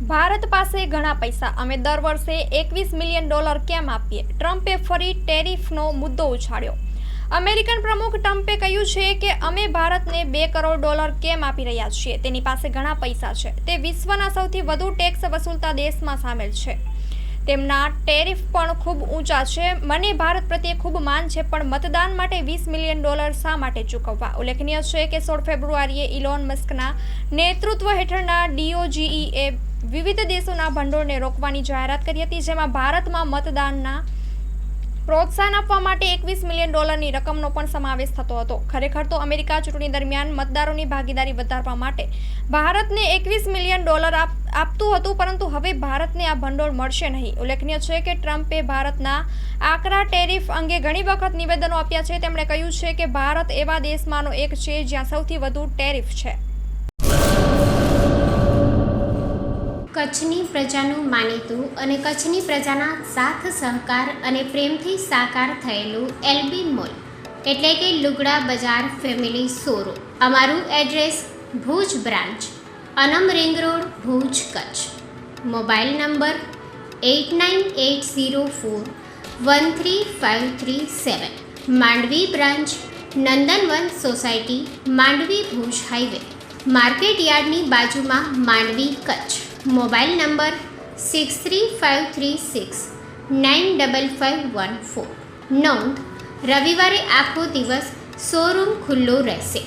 ભારત પાસે ઘણા પૈસા, અમે દર વર્ષે $21 મિલિયન કેમ આપીએ? ટ્રમ્પે ફરી ટેરિફનો મુદ્દો ઉછાળ્યો. અમેરિકન પ્રમુખ ટ્રમ્પે કહ્યું છે કે અમે ભારતને $2 કરોડ કેમ આપી રહ્યા છીએ? તેની પાસે ઘણા પૈસા છે. તે વિશ્વના સૌથી વધુ ટેક્સ વસૂલતા દેશમાં સામેલ છે. તેમના ટેરિફ પણ ખૂબ ઊંચા છે. મને ભારત પ્રત્યે ખૂબ માન છે, પણ મતદાન માટે $20 મિલિયન શા માટે ચૂકવવા? ઉલ્લેખનીય છે કે 16 ફેબ્રુઆરીએ ઇલોન મસ્કના નેતૃત્વ હેઠળના DOGE વિવિધ દેશોના ભંડોળને રોકવાની જાહેરાત કરી હતી, જેમાં ભારતમાં મતદાનના પ્રોત્સાહન આપવા માટે $21 મિલિયન રકમનો પણ સમાવેશ થતો હતો. ખરેખર તો અમેરિકા ચૂંટણી દરમિયાન મતદારોની ભાગીદારી વધારવા માટે ભારતને $21 મિલિયન આપતું હતું, પરંતુ હવે ભારતને આ ભંડોળ મળશે નહીં. ઉલ્લેખનીય છે કે ટ્રમ્પે ભારતના આકરા ટેરિફ અંગે ઘણી વખત નિવેદનો આપ્યા છે. તેમણે કહ્યું છે કે ભારત એવા દેશમાંનો એક છે જ્યાં સૌથી વધુ ટેરિફ છે. કચ્છની પ્રજાનું માનીતું અને કચ્છની પ્રજાના સાથ સહકાર અને પ્રેમથી સાકાર થયેલું LB મોલ એટલે કે લુગડા બજાર ફેમિલી શોરૂમ. અમારું address Bhuj branch, Anam ring road, Bhuj, Kutch. Mobile number 8980413537. Mandvi branch, Nandanvan society, Mandvi, Bhuj highway, market યાર્ડની બાજુમાં, માંડવી, કચ્છ. Mobile number 6353695514. નોંધ: રવિવારે આખો દિવસ શોરૂમ ખુલ્લો રહેશે.